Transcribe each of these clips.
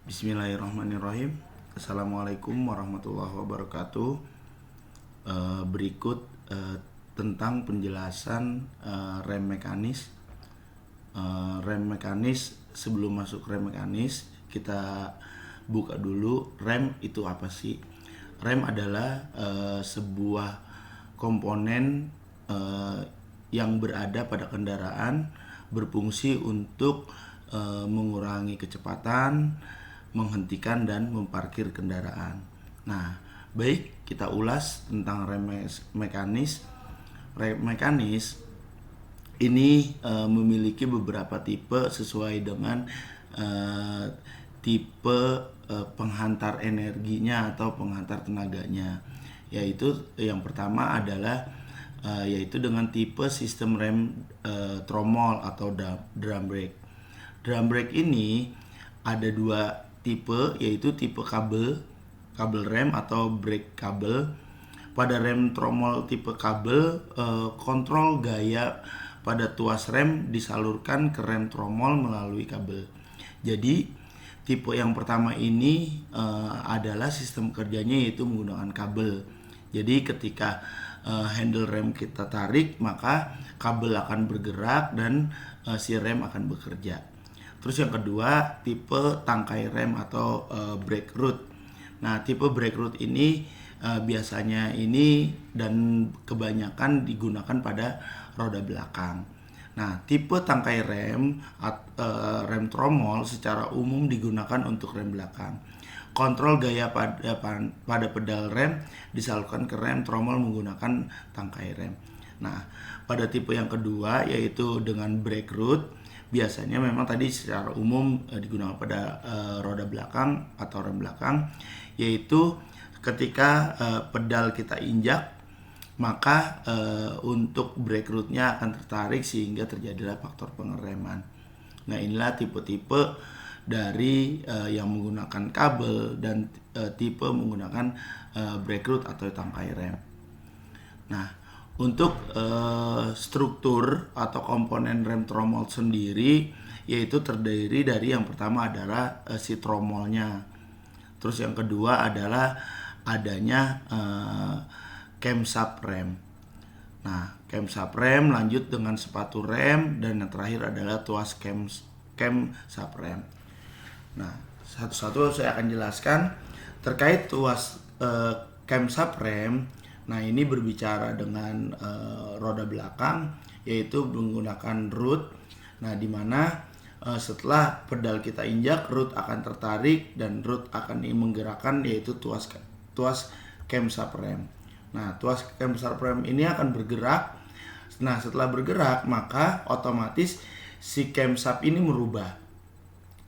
Bismillahirrahmanirrahim. Assalamualaikum warahmatullahi wabarakatuh. Berikut tentang penjelasan rem mekanis. Rem mekanis, sebelum masuk rem mekanis, kita buka dulu rem itu apa sih? Rem adalah sebuah komponen yang berada pada kendaraan, berfungsi untuk mengurangi kecepatan, menghentikan dan memparkir kendaraan. Nah, baik, kita ulas tentang rem mekanis. Rem mekanis ini memiliki beberapa tipe sesuai dengan tipe penghantar energinya atau penghantar tenaganya. Yaitu yang pertama adalah yaitu dengan tipe sistem rem tromol atau drum brake. Drum brake ini ada dua tipe, yaitu tipe kabel rem atau brake kabel. Pada rem tromol tipe kabel, kontrol gaya pada tuas rem disalurkan ke rem tromol melalui kabel. Jadi tipe yang pertama ini adalah sistem kerjanya yaitu menggunakan kabel. Jadi ketika handle rem kita tarik, maka kabel akan bergerak dan si rem akan bekerja. Terus yang kedua, tipe tangkai rem atau brake root. Nah, tipe brake root ini biasanya ini dan kebanyakan digunakan pada roda belakang. Nah, tipe tangkai rem rem tromol secara umum digunakan untuk rem belakang. Kontrol gaya pada pedal rem disalurkan ke rem tromol menggunakan tangkai rem. Nah, pada tipe yang kedua yaitu dengan brake root, biasanya memang tadi secara umum digunakan pada roda belakang atau rem belakang, yaitu ketika pedal kita injak, maka untuk brake rootnya akan tertarik sehingga terjadilah faktor pengereman. Nah, inilah tipe-tipe dari yang menggunakan kabel dan tipe menggunakan brake root atau tangkai rem. Nah, untuk struktur atau komponen rem tromol sendiri, yaitu terdiri dari yang pertama adalah si tromolnya. Terus yang kedua adalah adanya camshaft rem. Nah, camshaft rem lanjut dengan sepatu rem, dan yang terakhir adalah tuas camshaft rem. Nah, satu-satu saya akan jelaskan terkait tuas camshaft rem. Nah, ini berbicara dengan roda belakang, yaitu menggunakan root. Nah, di mana setelah pedal kita injak, root akan tertarik dan root akan menggerakkan yaitu tuas camshaft rem. Nah, tuas camshaft rem ini akan bergerak. Nah, setelah bergerak, maka otomatis si camshaft ini merubah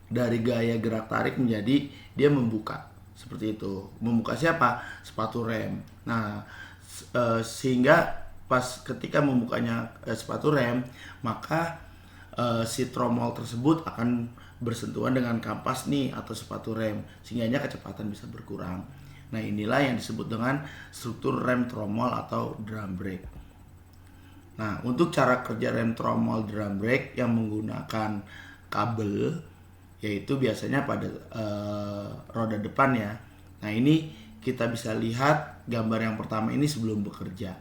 dari gaya gerak tarik menjadi dia membuka. Seperti itu. Membuka siapa? Sepatu rem. Nah, sehingga pas ketika membukanya sepatu rem, maka si tromol tersebut akan bersentuhan dengan kampas nih atau sepatu rem, sehingga kecepatan bisa berkurang. Nah, inilah yang disebut dengan struktur rem tromol atau drum brake. Nah, untuk cara kerja rem tromol drum brake yang menggunakan kabel, yaitu biasanya pada roda depan ya. Nah, ini kita bisa lihat gambar yang pertama ini sebelum bekerja.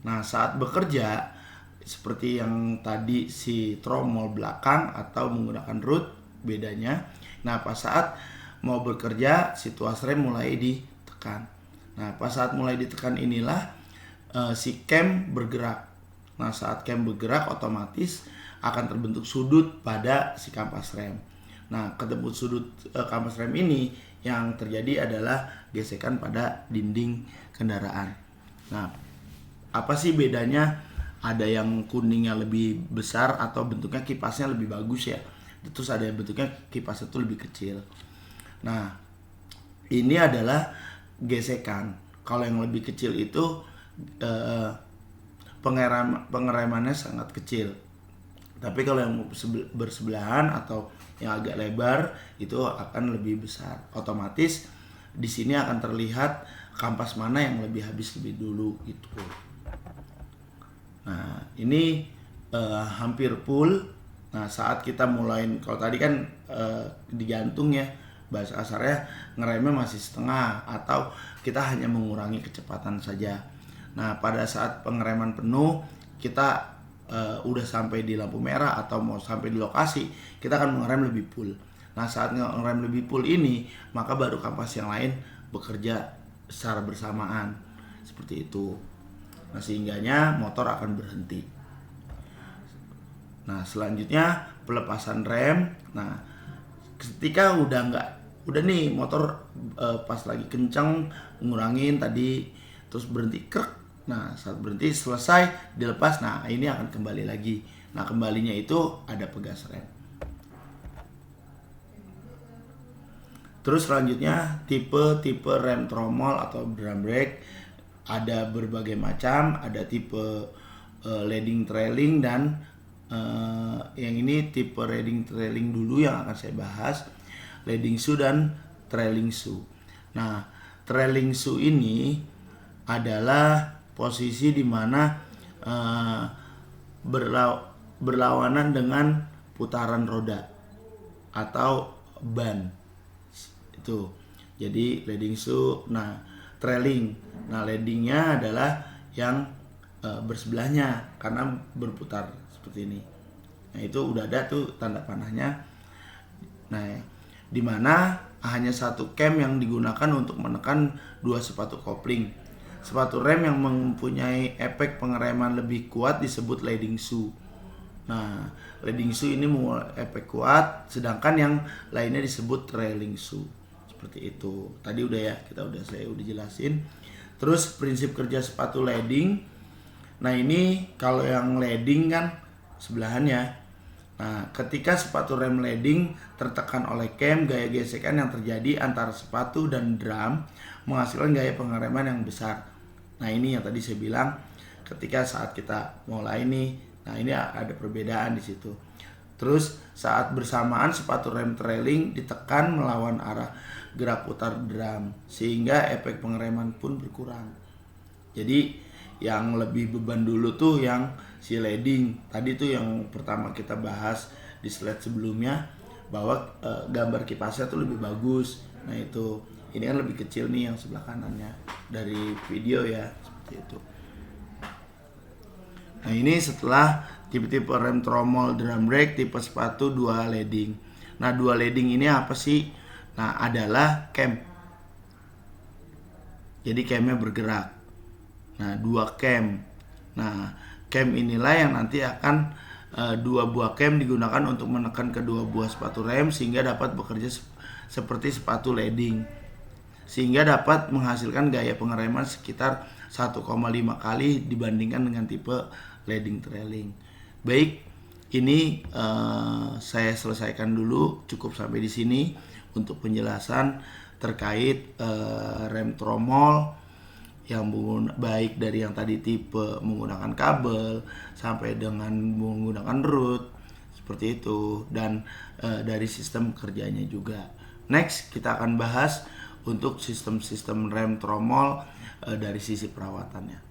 Nah, saat bekerja seperti yang tadi si tromol belakang atau menggunakan root bedanya. Nah, pas saat mau bekerja si tuas rem mulai ditekan. Nah, pas saat mulai ditekan inilah si cam bergerak. Nah, saat cam bergerak otomatis akan terbentuk sudut pada si kampas rem. Nah, ketemu sudut kampas rem ini yang terjadi adalah gesekan pada dinding kendaraan. Nah, apa sih bedanya? Ada yang kuningnya lebih besar atau bentuknya kipasnya lebih bagus ya. Terus ada yang bentuknya kipasnya itu lebih kecil. Nah, ini adalah gesekan. Kalau yang lebih kecil itu pengeremannya sangat kecil. Tapi kalau yang bersebelahan atau yang agak lebar itu akan lebih besar. Otomatis di sini akan terlihat kampas mana yang lebih habis lebih dulu gitu. Nah, ini hampir full. Nah, saat kita mulai, kalau tadi kan digantung ya, bahasa kasarnya ngeremnya masih setengah atau kita hanya mengurangi kecepatan saja. Nah, pada saat pengereman penuh kita udah sampai di lampu merah atau mau sampai di lokasi, kita akan mengerem lebih full. Nah, saat ngerem lebih full ini, maka baru kampas yang lain bekerja secara bersamaan. Seperti itu. Nah, sehingganya motor akan berhenti. Nah, selanjutnya pelepasan rem. Nah, ketika udah nih motor pas lagi kencang ngurangin tadi terus berhenti krek. Nah, saat berhenti selesai dilepas, nah ini akan kembali lagi. Nah, kembalinya itu ada pegas rem. Terus selanjutnya tipe rem tromol atau drum brake ada berbagai macam, ada tipe leading trailing dan yang ini tipe leading trailing dulu yang akan saya bahas, leading shoe dan trailing shoe. Nah, trailing shoe ini adalah posisi di mana berlawanan dengan putaran roda atau ban itu. Jadi leading shoe, nah trailing, nah leadingnya adalah yang bersebelahnya karena berputar seperti ini. Nah, itu udah ada tuh tanda panahnya. Nah, di mana hanya satu cam yang digunakan untuk menekan dua sepatu kopling. Sepatu rem yang mempunyai efek pengereman lebih kuat disebut leading shoe. Nah, leading shoe ini mempunyai efek kuat, sedangkan yang lainnya disebut trailing shoe. Seperti itu. Tadi udah ya, saya udah jelasin. Terus prinsip kerja sepatu leading. Nah, ini kalau yang leading kan sebelahannya. Nah, ketika sepatu rem leading tertekan oleh cam, gaya gesekan yang terjadi antara sepatu dan drum menghasilkan gaya pengereman yang besar. Nah, ini yang tadi saya bilang ketika saat kita mulai nih, nah ini ada perbedaan di situ. Terus saat bersamaan sepatu rem trailing ditekan melawan arah gerak putar drum sehingga efek pengereman pun berkurang. Jadi yang lebih beban dulu tuh yang si leading. Tadi tuh yang pertama kita bahas di slide sebelumnya bahwa gambar kipasnya tuh lebih bagus. Nah, itu ini kan lebih kecil nih yang sebelah kanannya dari video ya, seperti itu. Nah, ini setelah tipe-tipe rem tromol drum brake tipe sepatu dua leading. Nah, dua leading ini apa sih? Nah, adalah cam. Jadi camnya bergerak. Nah, dua cam. Nah, cam inilah yang nanti akan dua buah cam digunakan untuk menekan kedua buah sepatu rem sehingga dapat bekerja seperti sepatu leading. Sehingga dapat menghasilkan gaya pengereman sekitar 1,5 kali dibandingkan dengan tipe leading trailing. Baik, ini saya selesaikan dulu, cukup sampai di sini untuk penjelasan terkait rem tromol yang baik dari yang tadi tipe menggunakan kabel sampai dengan menggunakan root seperti itu, dan dari sistem kerjanya juga. Next kita akan bahas untuk sistem-sistem rem tromol dari sisi perawatannya.